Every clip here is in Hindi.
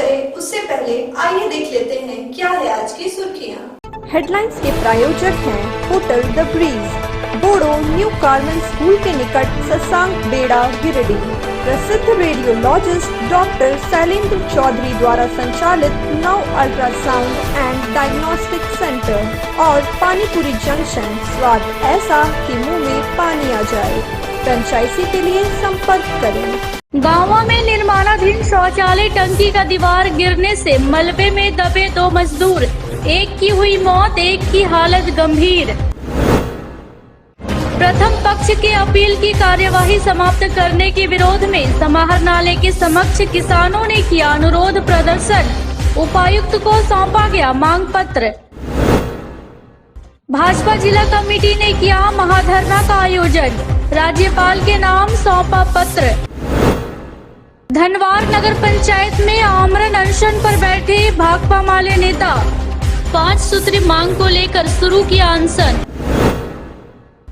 करें उससे पहले आइए देख लेते हैं क्या है आज की सुर्खियां। हेडलाइंस के प्रायोजक हैं hotel the breeze, Bodo new Carmel school के निकट, ससांग बेड़ा, गिरिडीह। प्रसिद्ध रेडियोलॉजिस्ट डॉक्टर शैलेंद्र चौधरी द्वारा संचालित नव अल्ट्रासाउंड एंड डायग्नोस्टिक सेंटर और पानीपुरी जंक्शन, स्वाद ऐसा कि मुंह में पानी आ जाए। फ्रेंचाइजी के लिए संपर्क करें। गाँव में निर्माणाधीन शौचालय टंकी का दीवार गिरने से मलबे में दबे 2 मजदूर, एक की हुई मौत, एक की हालत गंभीर। प्रथम पक्ष के अपील की कार्यवाही समाप्त करने के विरोध में समाहरणालय के समक्ष किसानों ने किया अनुरोध प्रदर्शन, उपायुक्त को सौंपा गया मांग पत्र। भाजपा जिला कमेटी ने किया महाधरना का आयोजन, राज्यपाल के नाम सौंपा पत्र। धनवार नगर पंचायत में आमरण अनशन पर बैठे भाकपा माले नेता, 5 सूत्री मांग को लेकर शुरू किया अनशन।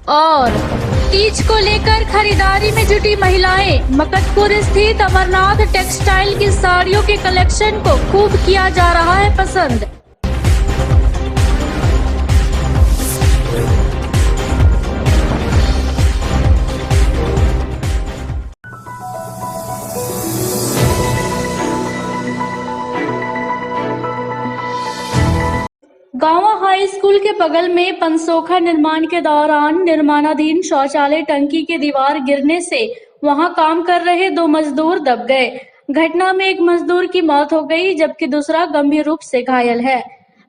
और तीज को लेकर खरीदारी में जुटी महिलाएं, मकतपुर स्थित अमरनाथ टेक्सटाइल की साड़ियों के कलेक्शन को खूब किया जा रहा है पसंद। गांवा हाई स्कूल के बगल में पनसोखा निर्माण के दौरान निर्माणाधीन शौचालय टंकी की दीवार गिरने से वहां काम कर रहे 2 मजदूर दब गए। घटना में एक मजदूर की मौत हो गई, जबकि दूसरा गंभीर रूप से घायल है।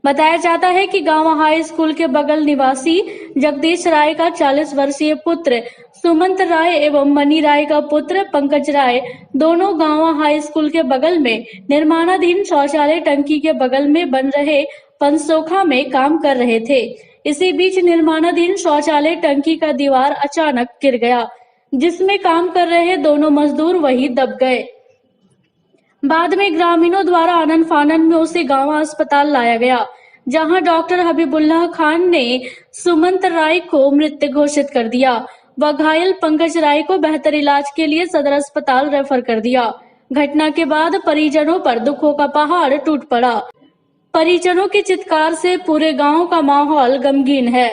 बताया जाता है कि गांवा हाई स्कूल के बगल निवासी जगदीश राय का 40 वर्षीय पुत्र सुमंत राय एवं मनी राय का पुत्र पंकज राय दोनों गांवा हाई स्कूल के बगल में निर्माणाधीन शौचालय टंकी के बगल में बन रहे पनसोखा में काम कर रहे थे। इसी बीच निर्माणाधीन शौचालय टंकी का दीवार अचानक गिर गया, जिसमें काम कर रहे दोनों मजदूर वहीं दब गए। बाद में ग्रामीणों द्वारा आनन फानन में उसे गांवा अस्पताल लाया गया, जहां डॉक्टर हबीबुल्लाह खान ने सुमंत राय को मृत घोषित कर दिया व घायल पंकज राय को बेहतर इलाज के लिए सदर अस्पताल रेफर कर दिया। घटना के बाद परिजनों पर दुखों का पहाड़ टूट पड़ा। परिजनों के चित्कार से पूरे गांव का माहौल गमगीन है।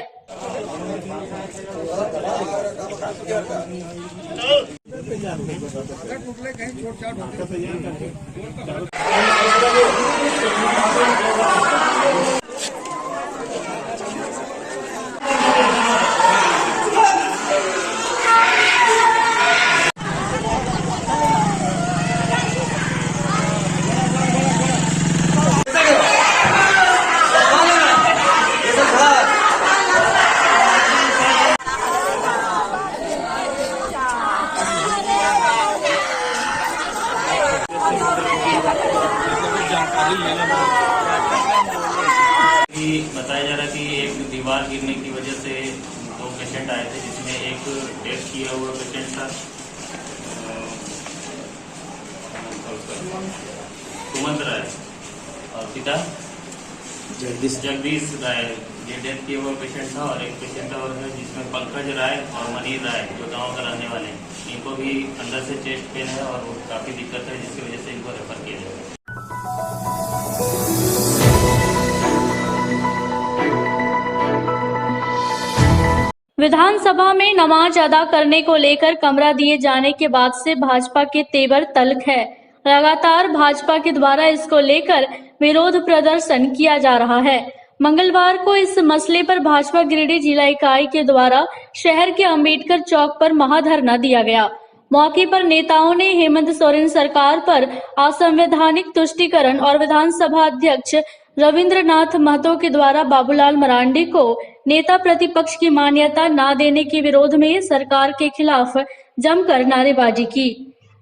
बताया जा रहा है कि एक दीवार गिरने की वजह से 2 पेशेंट आए थे, जिसमें एक डेथ किया हुआ पेशेंट था सुमंत राय और पिता जगदीश राय, ये डेथ किया हुआ पेशेंट था। और एक पेशेंट और है जिसमें पंकज राय और मनीर राय जो गाँव का रहने वाले हैं, इनको भी अंदर से चेस्ट पेन है और काफी दिक्कत है, जिसकी वजह से इनको रेफर किया जाएगा। विधानसभा में नमाज अदा करने को लेकर कमरा दिए जाने के बाद से भाजपा के तेवर तल्ख है। लगातार भाजपा के द्वारा इसको लेकर विरोध प्रदर्शन किया जा रहा है। मंगलवार को इस मसले पर भाजपा गिरिडीह जिला इकाई के द्वारा शहर के अंबेडकर चौक पर महाधरना दिया गया। मौके पर नेताओं ने हेमंत सोरेन सरकार पर असंवैधानिक तुष्टीकरण और विधानसभा अध्यक्ष रविंद्रनाथ महतो के द्वारा बाबूलाल मरांडी को नेता प्रतिपक्ष की मान्यता न देने के विरोध में सरकार के खिलाफ जमकर नारेबाजी की।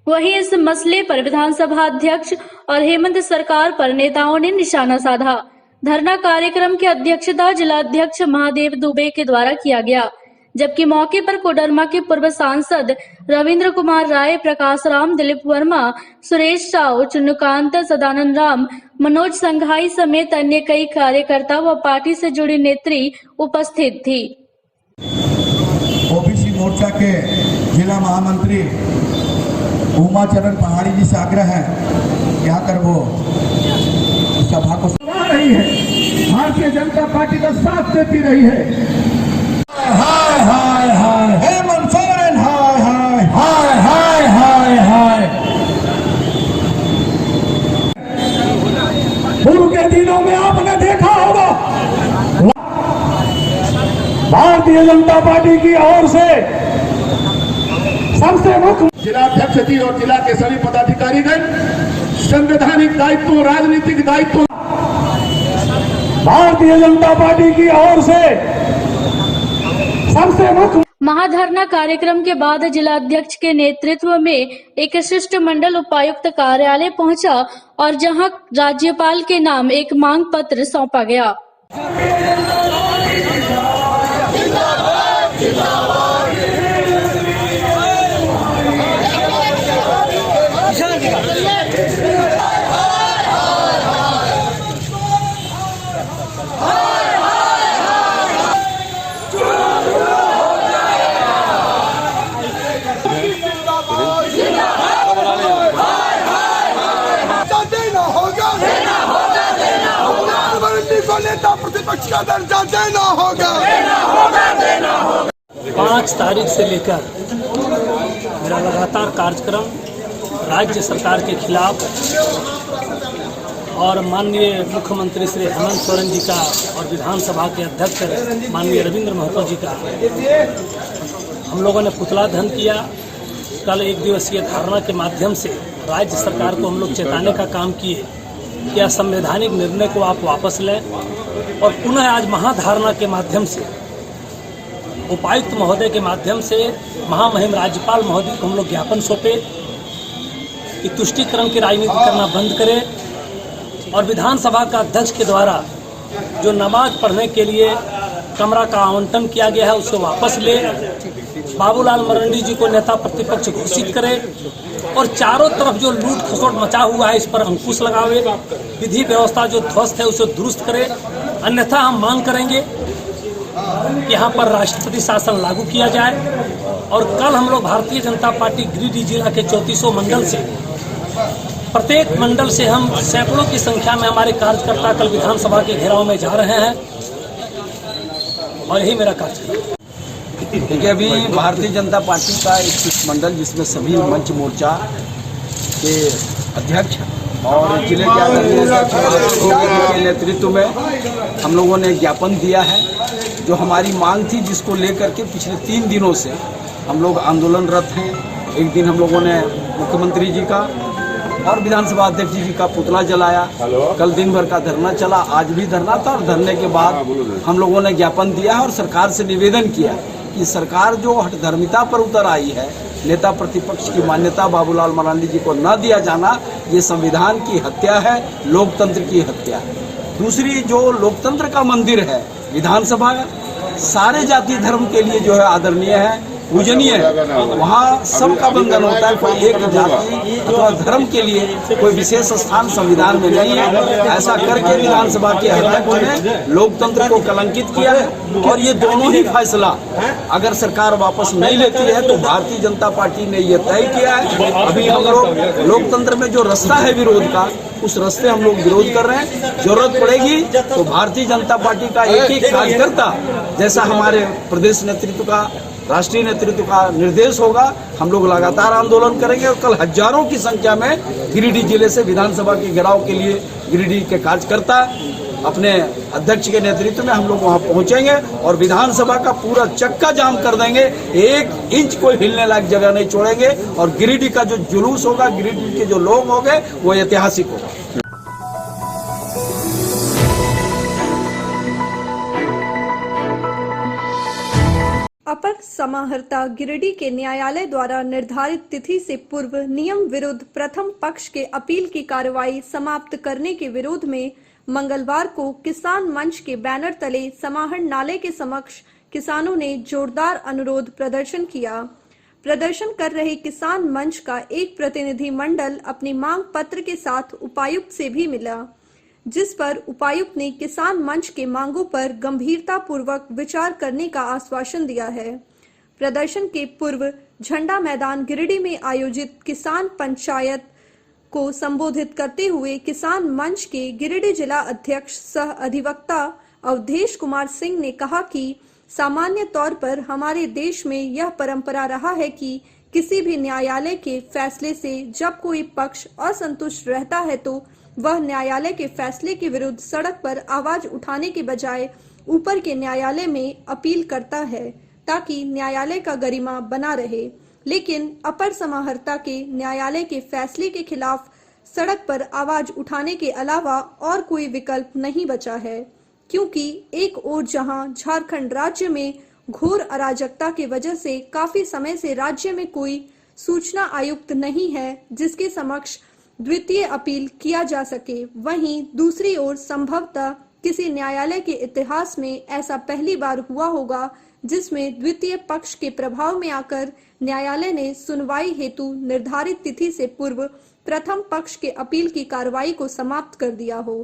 वहीं इस मसले पर विधानसभा अध्यक्ष और हेमंत सरकार पर नेताओं ने निशाना साधा। धरना कार्यक्रम की अध्यक्षता जिला अध्यक्ष महादेव दुबे के द्वारा किया गया, जबकि मौके पर कोडरमा के पूर्व सांसद रविंद्र कुमार राय, प्रकाश राम, दिलीप वर्मा, सुरेश साव, चुन्नुकांत, सदानंद राम, मनोज संघाई समेत अन्य कई कार्यकर्ता व पार्टी से जुड़ी नेत्री उपस्थित थी। ओबीसी मोर्चा के जिला महामंत्री उमा चरण पहाड़ी जी से आग्रह है, क्या कर वो रही है, भारतीय जनता पार्टी का साथ देती रही है। हाय हाय हाय हेमंत सोरेन, हाय हाय हाय हाय हाय हाय। पूर्व के दिनों में आपने देखा होगा, भारतीय जनता पार्टी की ओर से सबसे मुख्य जिलाध्यक्ष जी और जिला के सभी पदाधिकारीगण संवैधानिक दायित्व, राजनीतिक दायित्व भारतीय जनता पार्टी की ओर से सबसे मुख्य महाधरना कार्यक्रम के बाद जिलाध्यक्ष के नेतृत्व में एक शिष्टमंडल उपायुक्त कार्यालय पहुंचा और जहां राज्यपाल के नाम एक मांग पत्र सौंपा गया। नेता प्रतिपक्ष का दर्जा देना होगा। 5 तारीख से लेकर मेरा लगातार कार्यक्रम राज्य सरकार के खिलाफ और माननीय मुख्यमंत्री श्री हेमंत सोरेन जी का और विधानसभा के अध्यक्ष माननीय रविंद्र महतो जी का हम लोगों ने पुतला दहन किया। कल 1 दिवसीय धारणा के माध्यम से राज्य सरकार को हम लोग चेताने का काम किए कि असंवैधानिक निर्णय को आप वापस लें, और पुनः आज महाधारणा के माध्यम से उपायुक्त महोदय के माध्यम से महामहिम राज्यपाल महोदय को हम लोग ज्ञापन सौंपे कि तुष्टीकरण की राजनीति करना बंद करें और विधानसभा का अध्यक्ष के द्वारा जो नमाज पढ़ने के लिए कमरा का आवंटन किया गया है उसे वापस ले, बाबूलाल मरंडी जी को नेता प्रतिपक्ष घोषित करे और चारों तरफ जो लूट खसोट मचा हुआ है इस पर अंकुश लगावे, विधि व्यवस्था जो ध्वस्त है उसे दुरुस्त करे। अन्यथा हम मांग करेंगे कि यहाँ पर राष्ट्रपति शासन लागू किया जाए। और कल हम लोग भारतीय जनता पार्टी गिरिडीह जिला के 3400 मंडल से प्रत्येक मंडल से हम सैकड़ों की संख्या में हमारे कार्यकर्ता कल विधानसभा के घेराव में जा रहे हैं और यही मेरा कार्यक्रम। देखिए, अभी भारतीय जनता पार्टी का एक शिष्टमंडल जिसमें सभी मंच मोर्चा के अध्यक्ष और जिले के अध्यक्ष के नेतृत्व में हम लोगों ने ज्ञापन दिया है। जो हमारी मांग थी जिसको लेकर के पिछले 3 दिनों से हम लोग आंदोलनरत हैं। एक दिन हम लोगों ने मुख्यमंत्री जी का और विधानसभा अध्यक्ष जी का पुतला जलाया, कल दिन भर का धरना चला, आज भी धरना था। और धरने के बाद हम लोगों ने ज्ञापन दिया और सरकार से निवेदन किया कि सरकार जो हठधर्मिता पर उतर आई है, नेता प्रतिपक्ष की मान्यता बाबूलाल मरांडी जी को न दिया जाना, ये संविधान की हत्या है, लोकतंत्र की हत्या है। दूसरी, जो लोकतंत्र का मंदिर है विधानसभा, सारे जाति धर्म के लिए जो है आदरणीय है, पूजनीय है। वहाँ सबका बंधन होता है, कोई एक जाति अथवा धर्म के लिए कोई विशेष स्थान संविधान में नहीं है। ऐसा करके विधानसभा के अध्यक्ष ने लोकतंत्र को कलंकित किया है। और ये दोनों ही फैसला अगर सरकार वापस नहीं लेती है तो भारतीय जनता पार्टी ने ये तय किया है। अभी हम लोग लोकतंत्र में जो रास्ता है विरोध का, उस रास्ते हम लोग विरोध कर रहे हैं। जरूरत पड़ेगी तो भारतीय जनता पार्टी का एक कार्यकर्ता, जैसा हमारे प्रदेश नेतृत्व का, राष्ट्रीय नेतृत्व का निर्देश होगा, हम लोग लगातार आंदोलन करेंगे। और कल हजारों की संख्या में गिरिडीह जिले से विधानसभा के घेराव के लिए गिरिडीह के कार्यकर्ता अपने अध्यक्ष के नेतृत्व में हम लोग वहां पहुंचेंगे और विधानसभा का पूरा चक्का जाम कर देंगे। 1 इंच कोई हिलने लायक जगह नहीं छोड़ेंगे। और गिरिडीह का जो जुलूस होगा, गिरिडीह के जो लोग होंगे, वो ऐतिहासिक होगा। अपर समाहर्ता गिरिडीह के न्यायालय द्वारा निर्धारित तिथि से पूर्व नियम विरुद्ध प्रथम पक्ष के अपील की कार्रवाई समाप्त करने के विरोध में मंगलवार को किसान मंच के बैनर तले समाहरणालय के समक्ष किसानों ने जोरदार अनुरोध प्रदर्शन किया। प्रदर्शन कर रहे किसान मंच का एक प्रतिनिधि मंडल अपनी मांग पत्र के साथ उपायुक्त से भी मिला, जिस पर उपायुक्त ने किसान मंच के मांगों पर गंभीरता पूर्वक विचार करने का आश्वासन दिया है। प्रदर्शन के पूर्व झंडा मैदान गिरिडीह में आयोजित किसान पंचायत को संबोधित करते हुए किसान मंच के गिरिडीह जिला अध्यक्ष सह अधिवक्ता अवधेश कुमार सिंह ने कहा कि सामान्य तौर पर हमारे देश में यह परंपरा रहा है कि किसी भी न्यायालय के फैसले से जब कोई पक्ष असंतुष्ट रहता है तो वह न्यायालय के फैसले के विरुद्ध सड़क पर आवाज उठाने के बजाय ऊपर के न्यायालय में अपील करता है ताकि न्यायालय का गरिमा बना रहे। लेकिन अपर समाहर्ता के न्यायालय के फैसले के खिलाफ सड़क पर आवाज उठाने के अलावा और कोई विकल्प नहीं बचा है, क्योंकि एक ओर जहां झारखंड राज्य में घोर अराजकता की वजह से काफी समय से राज्य में कोई सूचना आयुक्त नहीं है जिसके समक्ष द्वितीय अपील किया जा सके, वहीं दूसरी ओर संभवतः किसी न्यायालय के इतिहास में ऐसा पहली बार हुआ होगा जिसमें द्वितीय पक्ष के प्रभाव में आकर न्यायालय ने सुनवाई हेतु निर्धारित तिथि से पूर्व प्रथम पक्ष के अपील की कार्रवाई को समाप्त कर दिया हो।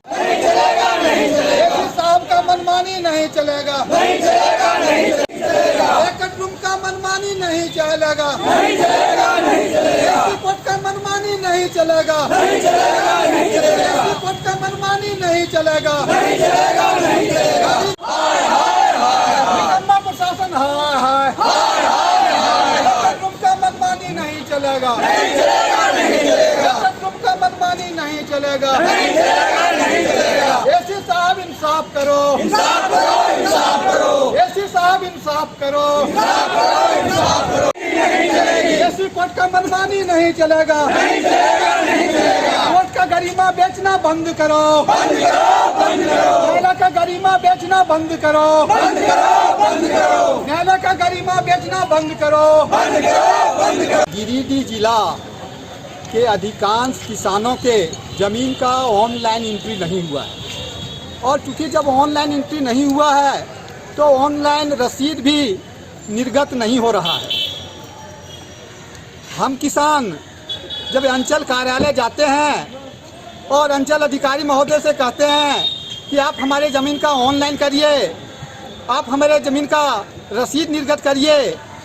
नहीं चलेगा, नहीं चलेगा। साहब का मनमानी नहीं चलेगा, नहीं चलेगा, नहीं चलेगा। एक रूम का मनमानी नहीं चलेगा, नहीं चलेगा, नहीं चलेगा। कोर्ट का मनमानी नहीं चलेगा, नहीं चलेगा, नहीं चलेगा। कोर्ट का मनमानी नहीं चलेगा, नहीं चलेगा, नहीं चलेगा। हाय हाय हाय निकम्मा प्रशासन, हाय हाय हाय हाय। एक रूम का मनमानी नहीं चलेगा, नहीं चलेगा, नहीं चलेगा। एक रूम का मनमानी नहीं चलेगा, नहीं चलेगा, नहीं चलेगा। एसी साहब इंसाफ करो, इंसाफ करो, इंसाफ करो। एसी साहब इंसाफ करो, इंसाफ करो, इंसाफ करो। नहीं चलेगी। एसी कोर्ट का मनमानी नहीं चलेगा, नहीं चलेगा, नहीं चलेगा। कोर्ट का गरिमा बेचना बंद करो, बंद करो, बंद करो। न्यायालय का गरिमा बेचना बंद करो, बंद करो, बंद करो। न्यायालय का गरिमा बेचना बंद करो, बंद करो, बंद करो। गिरिडीह जिला के अधिकांश किसानों के जमीन का ऑनलाइन एंट्री नहीं हुआ है, और चूंकि जब ऑनलाइन एंट्री नहीं हुआ है तो ऑनलाइन रसीद भी निर्गत नहीं हो रहा है। हम किसान जब अंचल कार्यालय जाते हैं और अंचल अधिकारी महोदय से कहते हैं कि आप हमारे ज़मीन का ऑनलाइन करिए, आप हमारे ज़मीन का रसीद निर्गत करिए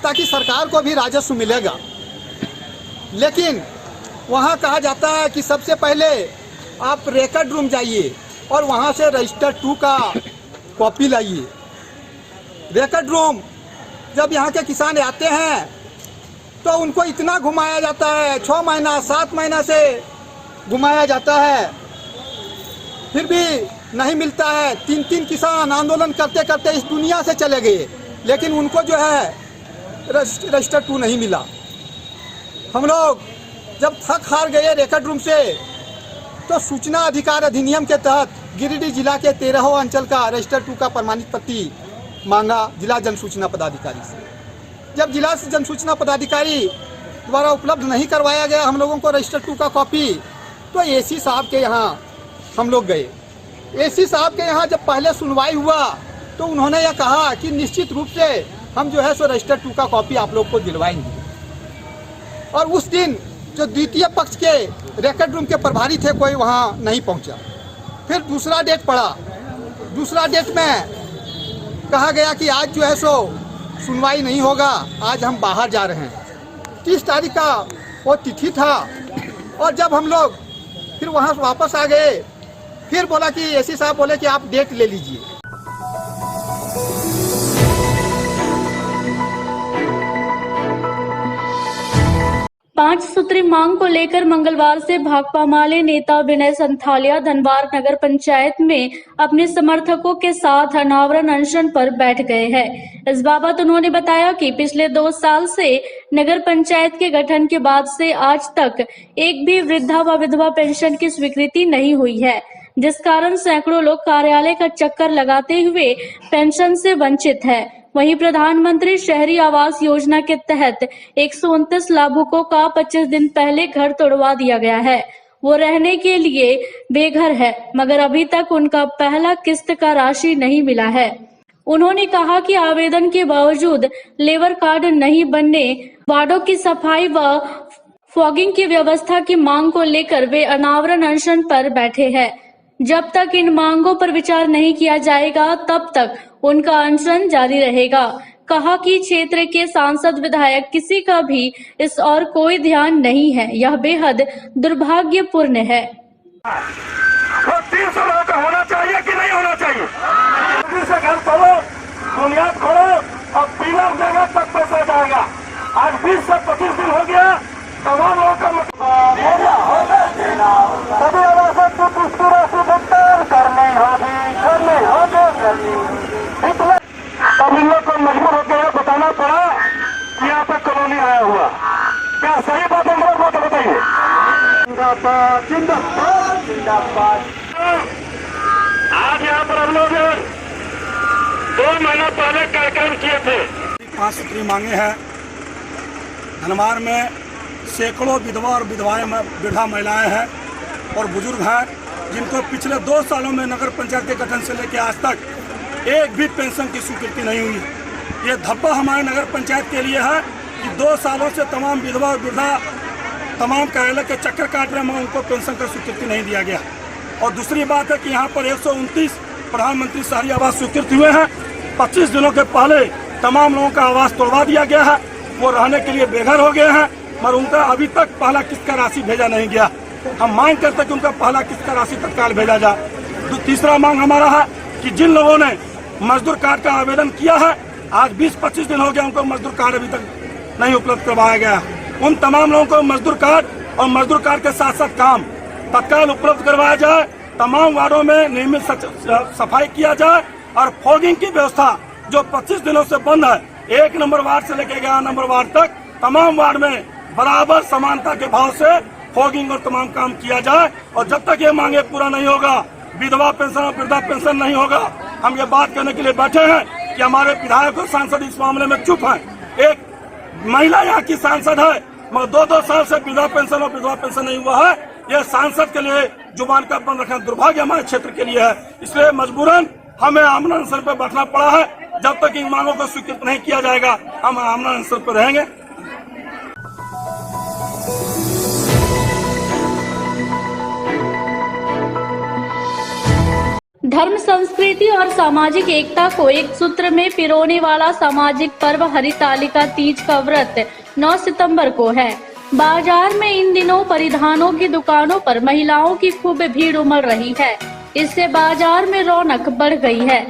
ताकि सरकार को भी राजस्व मिलेगा, लेकिन वहाँ कहा जाता है कि सबसे पहले आप रिकॉर्ड रूम जाइए और वहाँ से रजिस्टर 2 का कॉपी लाइए। रिकॉर्ड रूम जब यहाँ के किसान आते हैं तो उनको इतना घुमाया जाता है, 6 महीना 7 महीना से घुमाया जाता है, फिर भी नहीं मिलता है। 3 किसान आंदोलन करते करते इस दुनिया से चले गए, लेकिन उनको जो है रजिस्टर 2 नहीं मिला। हम लोग जब थक हार गए रिकॉर्ड रूम से तो सूचना अधिकार अधिनियम के तहत गिरिडीह जिला के 13 अंचल का रजिस्टर 2 का प्रमाणित प्रति मांगा जिला जन सूचना पदाधिकारी से। जब जिला जन सूचना पदाधिकारी द्वारा उपलब्ध नहीं करवाया गया हम लोगों को रजिस्टर 2 का कॉपी, तो एसी साहब के यहाँ हम लोग गए। एसी साहब के यहाँ जब पहले सुनवाई हुआ तो उन्होंने यह कहा कि निश्चित रूप से हम जो है सो रजिस्टर 2 का कॉपी आप लोग को दिलवाएंगे। और उस दिन जो द्वितीय पक्ष के रिकॉर्ड रूम के प्रभारी थे कोई वहाँ नहीं पहुँचा। फिर दूसरा डेट पड़ा, दूसरा डेट में कहा गया कि आज जो है सो सुनवाई नहीं होगा, आज हम बाहर जा रहे हैं। 30 तारीख का वो तिथि था, और जब हम लोग फिर वहाँ वापस आ गए, फिर बोला कि एसी साहब बोले कि आप डेट ले लीजिए। पांच सूत्री मांग को लेकर मंगलवार से भाकपा माले नेता विनय संथालिया धनबार नगर पंचायत में अपने समर्थकों के साथ अनावरण अनशन पर बैठ गए हैं। इस बाबत उन्होंने बताया कि पिछले 2 साल से नगर पंचायत के गठन के बाद से आज तक एक भी वृद्धा व विधवा पेंशन की स्वीकृति नहीं हुई है, जिस कारण सैकड़ों लोग कार्यालय का चक्कर लगाते हुए पेंशन से वंचित है। वहीं प्रधानमंत्री शहरी आवास योजना के तहत 129 लाभुकों का 25 दिन पहले घर तोड़वा दिया गया है। वो रहने के लिए बेघर है, मगर अभी तक उनका पहला किस्त का राशि नहीं मिला है। उन्होंने कहा कि आवेदन के बावजूद लेबर कार्ड नहीं बनने, वार्डों की सफाई व फॉगिंग की व्यवस्था की मांग को लेकर वे अनावरण अनशन पर बैठे हैं। जब तक इन मांगों पर विचार नहीं किया जाएगा तब तक उनका अनशन जारी रहेगा। कहा कि क्षेत्र के सांसद विधायक किसी का भी इस और कोई ध्यान नहीं है। यह बेहद दुर्भाग्यपूर्ण है। वो 300 लोगों का होना चाहिए कि नहीं होना चाहिए? जल्दी से घर खोलो, बुनियाद खोलो और बिना जगह तक पैसा जाएगा। आज 20 से 25 दिन हो गया, तमाम लोगों का सभी आवासों को पुष्टि राशि भुगतान करनी होगी। तब इन लोग को मजबूर होकर बताना पड़ा कि यहाँ पे कॉलोनी आया हुआ। क्या सही बात है? मेरे को बताइए। जिंदाबाद जिंदाबाद जिंदाबाद। आज यहाँ पर हम लोग 2 महीना पहले कार्यक्रम किए थे। 5 सूत्री मांगे हैं। धनवार में सैकड़ों विधवा और विधवाएं वृद्धा महिलाएं हैं और बुजुर्ग हैं, जिनको पिछले 2 सालों में नगर पंचायत के गठन से लेकर आज तक एक भी पेंशन की स्वीकृति नहीं हुई। ये धब्बा हमारे नगर पंचायत के लिए है कि 2 सालों से तमाम विधवा और वृद्धा तमाम कार्यालय के चक्कर काट रहे हैं, मगर उनको पेंशन का स्वीकृति नहीं दिया गया। और दूसरी बात है कि यहाँ पर 129 प्रधानमंत्री शहरी आवास स्वीकृत हुए हैं। 25 दिनों के पहले तमाम लोगों का आवास तोड़वा दिया गया है, वो रहने के लिए बेघर हो गए हैं, मगर उनका अभी तक पहला किस्त का राशि भेजा नहीं गया। हम मांग करते हैं कि उनका पहला किस्त का राशि तत्काल भेजा जाए। तीसरा मांग हमारा है कि जिन लोगों ने मजदूर कार्ड का आवेदन किया है, आज 20-25 दिन हो गया, उनको मजदूर कार्ड अभी तक नहीं उपलब्ध करवाया गया। उन तमाम लोगों को मजदूर कार्ड और मजदूर कार्ड के साथ साथ काम तत्काल उपलब्ध करवाया जाए। तमाम वार्डों में नियमित सफाई किया जाए और फॉगिंग की व्यवस्था जो 25 दिनों से बंद है, 1 नंबर वार्ड से लेकर 11 नंबर वार्ड तक तमाम वार्ड में बराबर समानता के भाव से फॉगिंग और तमाम काम किया जाए। और जब तक ये मांगे पूरा नहीं होगा, विधवा पेंशन और वृद्धा पेंशन नहीं होगा, हम ये बात करने के लिए बैठे हैं कि हमारे विधायक और सांसद इस मामले में चुप हैं। एक महिला यहाँ की सांसद है, मगर 2-2 साल से वृद्धा पेंशन और विधवा पेंशन नहीं हुआ है। यह सांसद के लिए जुबान का बंद रखना दुर्भाग्य हमारे क्षेत्र के लिए है। इसलिए मजबूरन हमें आमरण अनशन पर बैठना पड़ा है। जब तक इन मांगों को स्वीकृत नहीं किया जाएगा, हम आमरण अनशन पर रहेंगे। धर्म, संस्कृति और सामाजिक एकता को एक सूत्र में पिरोने वाला सामाजिक पर्व हरितालिका तीज का व्रत 9 सितंबर को है। बाजार में इन दिनों परिधानों की दुकानों पर महिलाओं की खूब भीड़ उमड़ रही है। इससे बाजार में रौनक बढ़ गई है।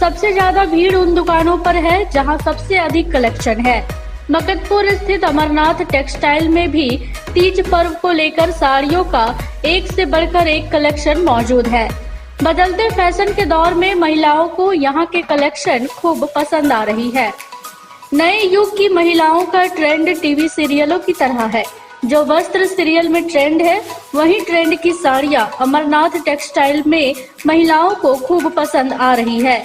सबसे ज्यादा भीड़ उन दुकानों पर है जहां सबसे अधिक कलेक्शन है। मकतपुर स्थित अमरनाथ टेक्सटाइल में भी तीज पर्व को लेकर साड़ियों का एक से बढ़कर एक कलेक्शन मौजूद है। बदलते फैशन के दौर में महिलाओं को यहाँ के कलेक्शन खूब पसंद आ रही है। नए युग की महिलाओं का ट्रेंड टीवी सीरियलों की तरह है। जो वस्त्र सीरियल में ट्रेंड है, वही ट्रेंड की साड़ियाँ अमरनाथ टेक्सटाइल में महिलाओं को खूब पसंद आ रही है।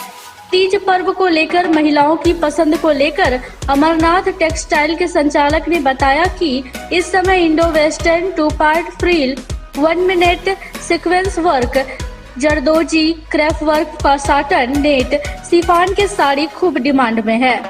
तीज पर्व को लेकर महिलाओं की पसंद को लेकर अमरनाथ टेक्सटाइल के संचालक ने बताया कि इस समय Indo western 2 part frill, 1 minute sequence work, zardozi, crepe work का साटन, नेट, शिफॉन के साड़ी खूब डिमांड में है।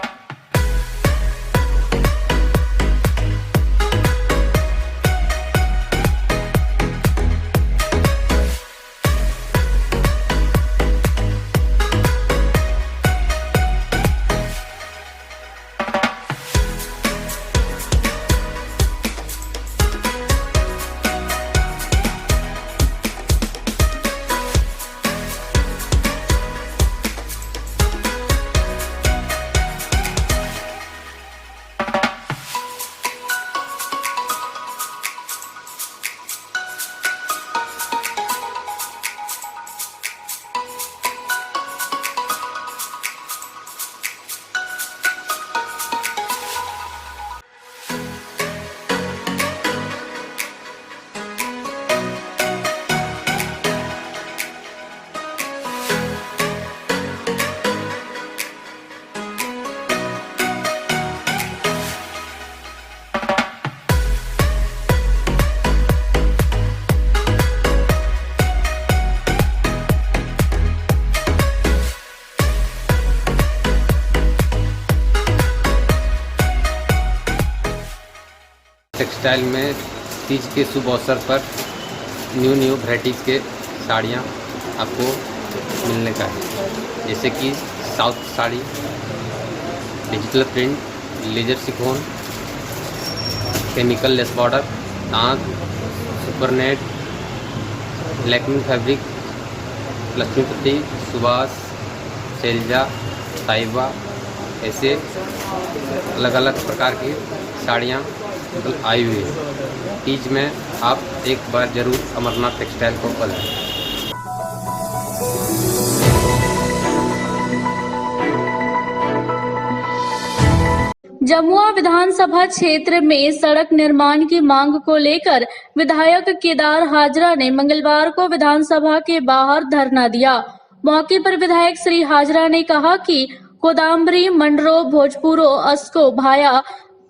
टेक्सटाइल में तीज के शुभ अवसर पर न्यू वैराइटीज़ के साड़ियाँ आपको मिलने का है, जैसे कि south sari, digital print, laser sequin, chemical lace border, tant, super net, Lakme fabric, Laxmipati, Subhash, Shailaja, Sahiba, ऐसे अलग अलग प्रकार की साड़ियाँ मतलब आई हुई है। तीज में आप एक बार ज़रूर अमरनाथ टेक्सटाइल को पधारें। जमुआ विधानसभा क्षेत्र में सड़क निर्माण की मांग को लेकर विधायक केदार हाजरा ने मंगलवार को विधानसभा के बाहर धरना दिया। मौके पर विधायक श्री हाजरा ने कहा कि कोदाम्बरी, मंडरो, भोजपुरो, अस्को, भाया,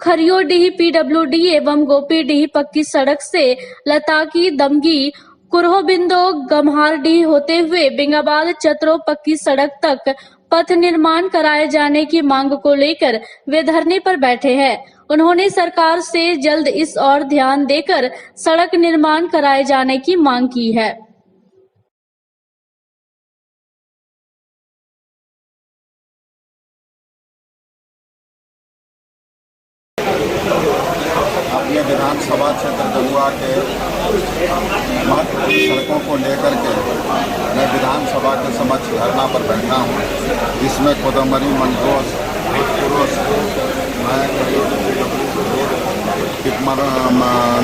खरियोडीह पीडब्ल्यूडी एवं गोपीडीह पक्की सड़क से लताकी, दमगी, कुरहोबिंदो, गम्हारडीह होते हुए बिंगाबाद, चतरो पक्की सड़क तक पथ निर्माण कराए जाने की मांग को लेकर वे धरने पर बैठे हैं। उन्होंने सरकार से जल्द इस ओर ध्यान देकर सड़क निर्माण कराए जाने की मांग की है। अपने विधानसभा क्षेत्र जमुआ के महत्वपूर्ण सड़कों को लेकर के मैं विधानसभा के समक्ष धरना पर बैठा हूँ, जिसमें कोदमरी, मंडरोस, भोजपुरोस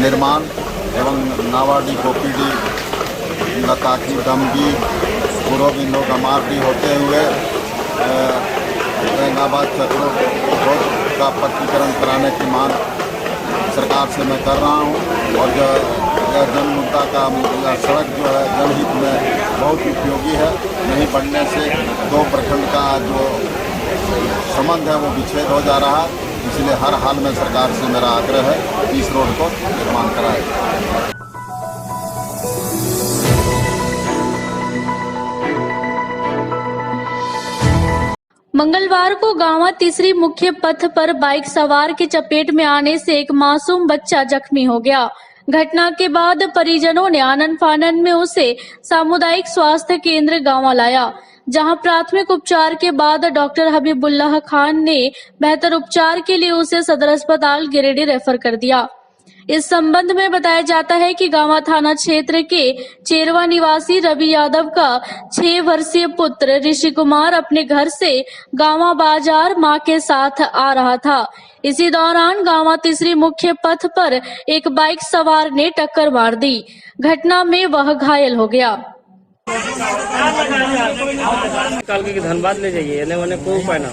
निर्माण एवं नावाडी, गोपीडी, लताकी, दमगी, कुरोबिंदो, गमारडी होते हुए औरंगाबाद, चतरो रोड का पक्कीकरण कराने की मांग सरकार से मैं कर रहा हूँ। और यह जन मुद्दा का सड़क जो है जनहित में बहुत उपयोगी है। नहीं बनने से दो प्रखंड का जो संबंध है वो विच्छेद हो जा रहा है, इसलिए हर हाल में सरकार से मेरा आग्रह है कि इस रोड को निर्माण कराए। मंगलवार को गांवा तीसरी मुख्य पथ पर बाइक सवार के चपेट में आने से एक मासूम बच्चा जख्मी हो गया। घटना के बाद परिजनों ने आनन फानन में उसे सामुदायिक स्वास्थ्य केंद्र गांवा लाया, जहां प्राथमिक उपचार के बाद डॉक्टर हबीबुल्लाह खान ने बेहतर उपचार के लिए उसे सदर अस्पताल गिरिडीह रेफर कर दिया। इस संबंध में बताया जाता है कि गांवा थाना क्षेत्र के चेरवा निवासी रवि यादव का 6 वर्षीय पुत्र ऋषि कुमार अपने घर से गांवा बाजार मां के साथ आ रहा था। इसी दौरान गांवा तीसरी मुख्य पथ पर एक बाइक सवार ने टक्कर मार दी। घटना में वह घायल हो गया। काल के धनबाद ले जाइए, मैंने कोई उपाय ना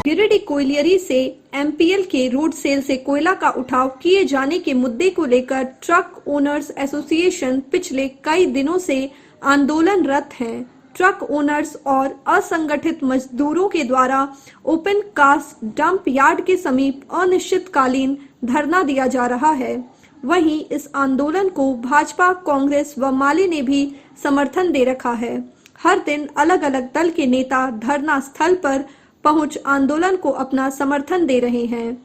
गिरिडीह कोयलियरी से एमपीएल के रोड सेल से कोयला का उठाव किए जाने के मुद्दे को लेकर ट्रक ओनर्स एसोसिएशन पिछले कई दिनों से आंदोलनरत हैं। ट्रक ओनर्स और असंगठित मजदूरों के द्वारा ओपन कास्ट डंप यार्ड के समीप अनिश्चितकालीन धरना दिया जा रहा है। वहीं इस आंदोलन को भाजपा, कांग्रेस व माले ने भी समर्थन दे रखा है। हर दिन अलग अलग दल के नेता धरना स्थल पर पहुंच आंदोलन को अपना समर्थन दे रहे हैं।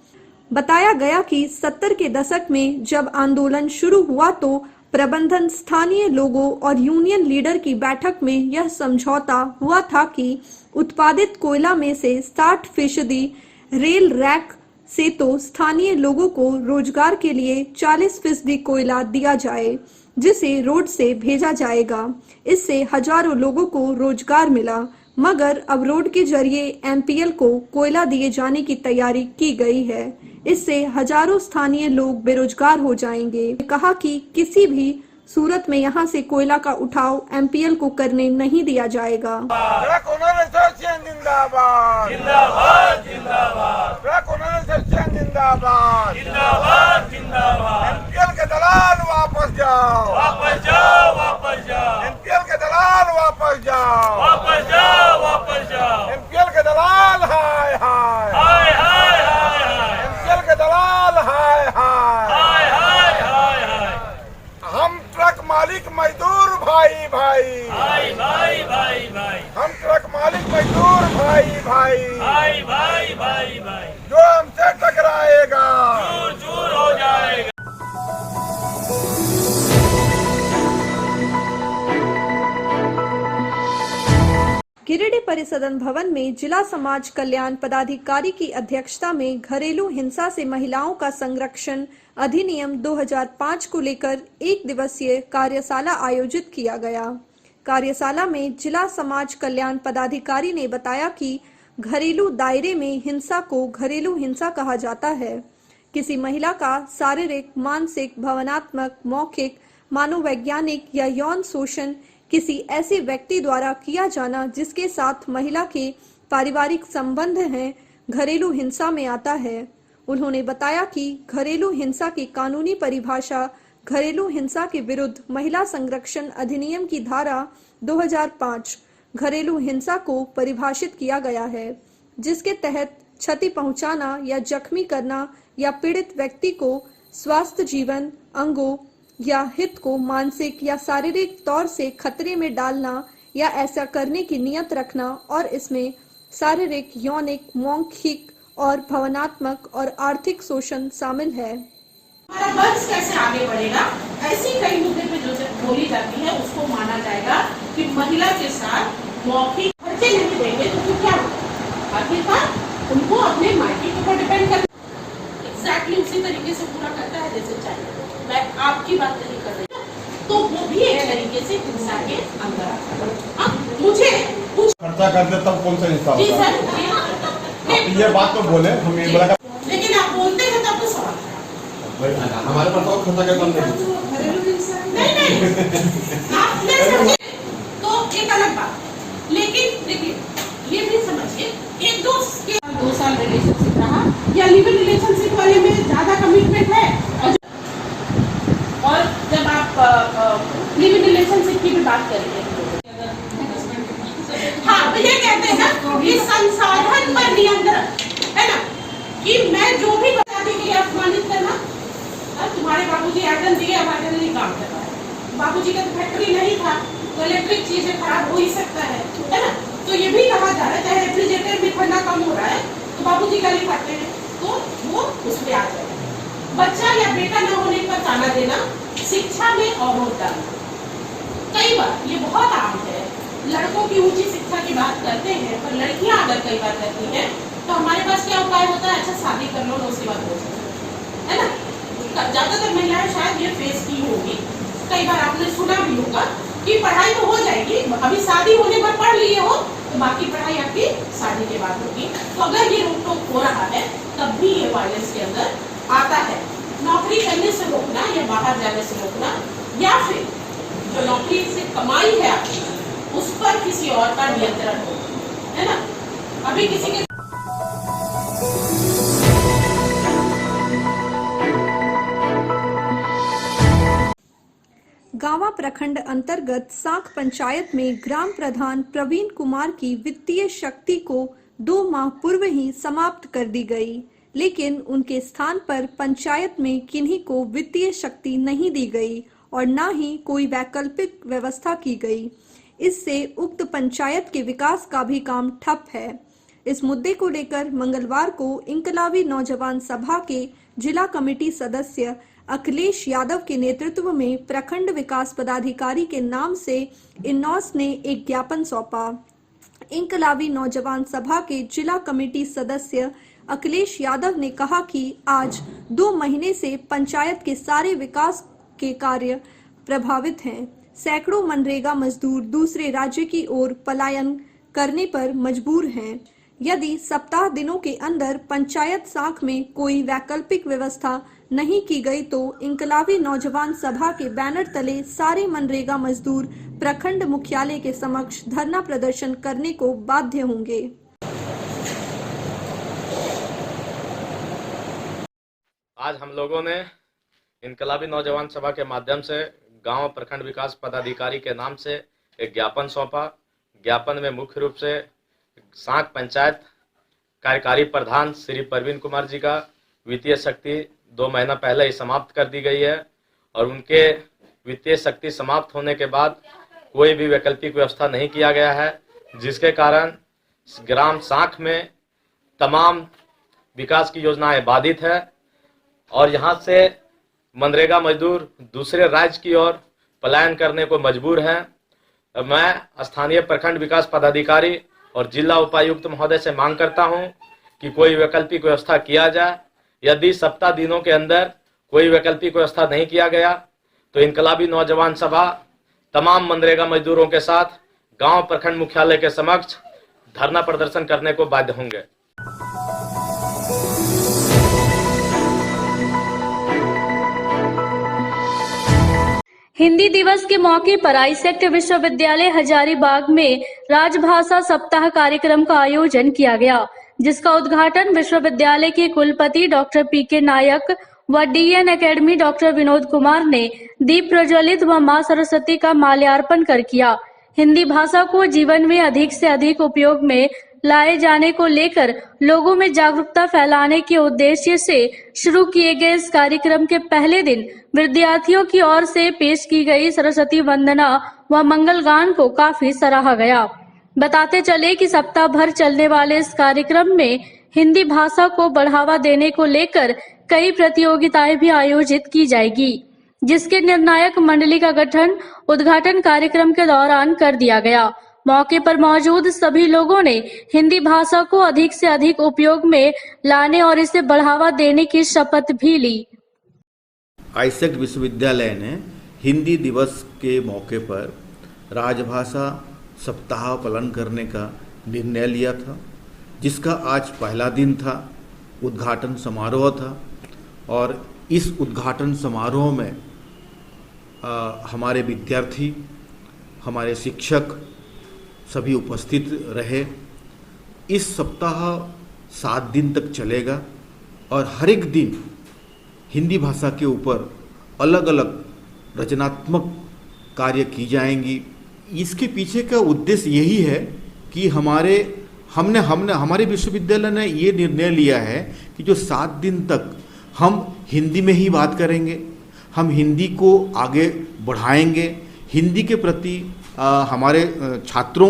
बताया गया कि 70 के दशक में जब आंदोलन शुरू हुआ तो प्रबंधन, स्थानीय लोगों और यूनियन लीडर की बैठक में यह समझौता हुआ था कि उत्पादित कोयला में से 60% रेल रैक से तो स्थानीय लोगों को रोजगार के लिए 40% कोयला दिया जाए, जिसे रोड से भेजा जाएगा। इससे हजारों लोगों को रोजगार मिला, मगर अब रोड के जरिए एमपीएल को कोयला दिए जाने की तैयारी की गई है। इससे हजारों स्थानीय लोग बेरोजगार हो जाएंगे। कहा कि किसी भी सूरत में यहां से कोयला का उठाव एमपीएल को करने नहीं दिया जाएगा। एमपीएल के दलाल वापस जाओ, वापस जाओ, वापस जाओ। एमपीएल के दलाल वापस जाओ, वापस जाओ, वापस जाओ। एमपीएल के दलाल हाय हाय हाय हाय हाय। एमपीएल के दलाल हाय हाय हाय हाय हाय हाय। हम ट्रक मालिक मजदूर भाई भाई, भाई, भाई भाई भाई भाई, जो हमसे टकराएगा चूर चूर हो जाएगा। गिरिडीह परिसदन भवन में जिला समाज कल्याण पदाधिकारी की अध्यक्षता में घरेलू हिंसा से महिलाओं का संरक्षण अधिनियम 2005 को लेकर एक दिवसीय कार्यशाला आयोजित किया गया। कार्यशाला में जिला समाज कल्याण पदाधिकारी ने बताया कि घरेलू दायरे में हिंसा को घरेलू हिंसा कहा जाता है। किसी महिला का शारीरिक, मानसिक, भावनात्मक, मौखिक, मनोवैज्ञानिक या यौन शोषण किसी ऐसे व्यक्ति द्वारा किया जाना जिसके साथ महिला के पारिवारिक संबंध हैं, घरेलू हिंसा में आता है। उन्होंने बताया कि घरेलू हिंसा की कानूनी परिभाषा घरेलू हिंसा के विरुद्ध महिला संरक्षण अधिनियम की धारा 2005 घरेलू हिंसा को परिभाषित किया गया है, जिसके तहत क्षति पहुंचाना या जख्मी करना या पीड़ित व्यक्ति को स्वास्थ्य, जीवन, अंगों या हित को मानसिक या शारीरिक तौर से खतरे में डालना या ऐसा करने की नियत रखना और इसमें शारीरिक, यौनिक, मौखिक और भावनात्मक और आर्थिक शोषण शामिल है। हमारा वंश कैसे आगे बढ़ेगा, ऐसी कई मुद्दे पे जो बोली जाती है उसको माना जाएगा कि महिला के साथ मौखिक खर्चे नहीं देंगे तो फिर क्या होगा, आखिरकार उनको अपने मायके के ऊपर डिपेंड कर एग्जैक्टली उसी तरीके से पूरा करता है जैसे चाहिए। मैं आपकी बात नहीं कर रही, तो वो भी एक तरीके से हिंसा के अंदर आता है। मुझे कुछ खर्चा करते तब कौन सा हिंसा जी होता सर, है? ये बात तो बोले हम ये बोला, लेकिन आप बोलते हैं तब तो सवाल हमारे पास तो खर्चा करता नहीं तो एक अलग बात, लेकिन देखिए ये भी समझिए एक दोस्त के 2 साल रिलेशनशिप रहा या लिव इन रिलेशनशिप वाले में ज्यादा कमिटमेंट है, और जब आप लिव इन रिलेशनशिप की भी बात करेंगे हाँ तो ये कहते हैं ना कि संसाधन पर नियंत्रण है ना, कि मैं जो भी बताने के लिए अपमानित करना, तुम्हारे बाबूजी आइटम दिए, अब आइटम नहीं काम कर रहा है, बाबूजी का फैक्ट्री नहीं था तो इलेक्ट्रिक चीजें खराब हो ही सकता है ना, तो ये भी कहा जा रहा है चाहे रेफ्रिजरेटर भी ठंडा कम हो रहा है तो बाबूजी गाली खाते हैं तो वो उसमें आ जाए। बच्चा या बेटा न होने पर ताना देना, शिक्षा में अवरोध डालना, कई बार ये बहुत आम है। लड़कों की ऊंची शिक्षा की बात करते हैं पर लड़कियां अगर कई बार करती हैं तो हमारे पास क्या उपाय होता है, अच्छा शादी कर लो उसके बाद हो सकता है ना। ज्यादातर महिलाएं शायद ये फेस की होगी, कई बार आपने सुना भी होगा कि पढ़ाई तो हो जाएगी, अभी शादी होने पर पढ़ लिए हो तो बाकी पढ़ाई आपकी शादी के बाद होगी। तो अगर ये रोक टोक हो रहा है तब भी ये वायलेंस के अंदर आता है। नौकरी करने से रोकना या बाहर जाने से रोकना, या फिर जो नौकरी से कमाई है आपकी उस पर किसी और का नियंत्रण हो, है ना। अभी किसी के गांवा प्रखंड अंतर्गत साख पंचायत में ग्राम प्रधान प्रवीण कुमार की वित्तीय शक्ति को 2 माह पूर्व ही समाप्त कर दी गई, लेकिन उनके स्थान पर पंचायत में किन्हीं को वित्तीय शक्ति नहीं दी गई और न ही कोई वैकल्पिक व्यवस्था की गई। इससे उक्त पंचायत के विकास का भी काम ठप है। इस मुद्दे को लेकर मंगलवार को इंकलाबी नौजवान सभा के जिला कमेटी सदस्य अखिलेश यादव के नेतृत्व में प्रखंड विकास पदाधिकारी के नाम से इन्नौस ने एक ज्ञापन सौंपा। इंकलाबी नौजवान सभा के जिला कमेटी सदस्य अखिलेश यादव ने कहा कि आज 2 महीने से पंचायत के सारे विकास के कार्य प्रभावित हैं। सैकड़ों मनरेगा मजदूर दूसरे राज्य की ओर पलायन करने पर मजबूर हैं। यदि सप्ताह दिनों के अंदर पंचायत साख में कोई वैकल्पिक व्यवस्था नहीं की गई तो इंकलाबी नौजवान सभा के बैनर तले सारे मनरेगा मजदूर प्रखंड मुख्यालय के समक्ष धरना प्रदर्शन करने को बाध्य होंगे। आज हम लोगों ने इंकलाबी नौजवान सभा के माध्यम से गांव प्रखंड विकास पदाधिकारी के नाम से एक ज्ञापन सौंपा। ज्ञापन में मुख्य रूप से साख पंचायत कार्यकारी प्रधान श्री प्रवीण कुमार जी का वित्तीय शक्ति 2 महीना पहले ही समाप्त कर दी गई है और उनके वित्तीय शक्ति समाप्त होने के बाद कोई भी वैकल्पिक व्यवस्था नहीं किया गया है, जिसके कारण ग्राम साख में तमाम विकास की योजनाएं बाधित है और यहां से मनरेगा मजदूर दूसरे राज्य की ओर पलायन करने को मजबूर हैं। मैं स्थानीय प्रखंड विकास पदाधिकारी और जिला उपायुक्त महोदय से मांग करता हूं कि कोई वैकल्पिक व्यवस्था किया जाए। यदि 7 दिनों के अंदर कोई वैकल्पिक व्यवस्था नहीं किया गया तो इनकलाबी नौजवान सभा तमाम मनरेगा मजदूरों के साथ गांव प्रखंड मुख्यालय के समक्ष धरना प्रदर्शन करने को बाध्य होंगे। हिंदी दिवस के मौके पर आईसेक्ट विश्वविद्यालय हजारीबाग में राजभाषा सप्ताह कार्यक्रम का आयोजन किया गया, जिसका उद्घाटन विश्वविद्यालय के कुलपति डॉक्टर पीके नायक व डीएन एकेडमी डॉक्टर विनोद कुमार ने दीप प्रज्वलित व मां सरस्वती का माल्यार्पण कर किया। हिंदी भाषा को जीवन में अधिक से अधिक उपयोग में लाए जाने को लेकर लोगों में जागरूकता फैलाने के उद्देश्य से शुरू किए गए इस कार्यक्रम के पहले दिन विद्यार्थियों की ओर से पेश की गई सरस्वती वंदना व मंगल गान को काफी सराहा गया। बताते चले कि सप्ताह भर चलने वाले इस कार्यक्रम में हिंदी भाषा को बढ़ावा देने को लेकर कई प्रतियोगिताएं भी आयोजित की जाएगी, जिसके निर्णायक मंडली का गठन उद्घाटन कार्यक्रम के दौरान कर दिया गया। मौके पर मौजूद सभी लोगों ने हिंदी भाषा को अधिक से अधिक उपयोग में लाने और इसे बढ़ावा देने की शपथ भी ली। आईसेक्ट विश्वविद्यालय ने हिंदी दिवस के मौके पर राजभाषा सप्ताह पालन करने का निर्णय लिया था, जिसका आज पहला दिन था। उद्घाटन समारोह था और इस उद्घाटन समारोह में हमारे विद्यार्थी, हमारे शिक्षक सभी उपस्थित रहे। इस सप्ताह 7 दिन तक चलेगा और हर एक दिन हिंदी भाषा के ऊपर अलग अलग रचनात्मक कार्य की जाएंगी। इसके पीछे का उद्देश्य यही है कि हमारे विश्वविद्यालय ने ये निर्णय लिया है कि जो 7 दिन तक हम हिंदी में ही बात करेंगे, हम हिंदी को आगे बढ़ाएंगे, हिंदी के प्रति हमारे छात्रों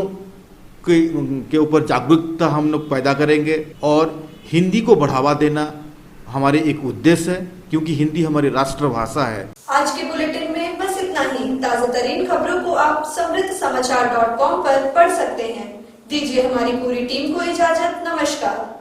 के ऊपर जागरूकता हम लोग पैदा करेंगे और हिंदी को बढ़ावा देना हमारे एक उद्देश्य है, क्योंकि हिंदी हमारी राष्ट्रभाषा है। आज के बुलेटिन में बस इतना ही। ताज़ा तरीन खबरों को आप समृद्धसमाचार.com पर पढ़ सकते हैं। दीजिए हमारी पूरी टीम को इजाजत। नमस्कार।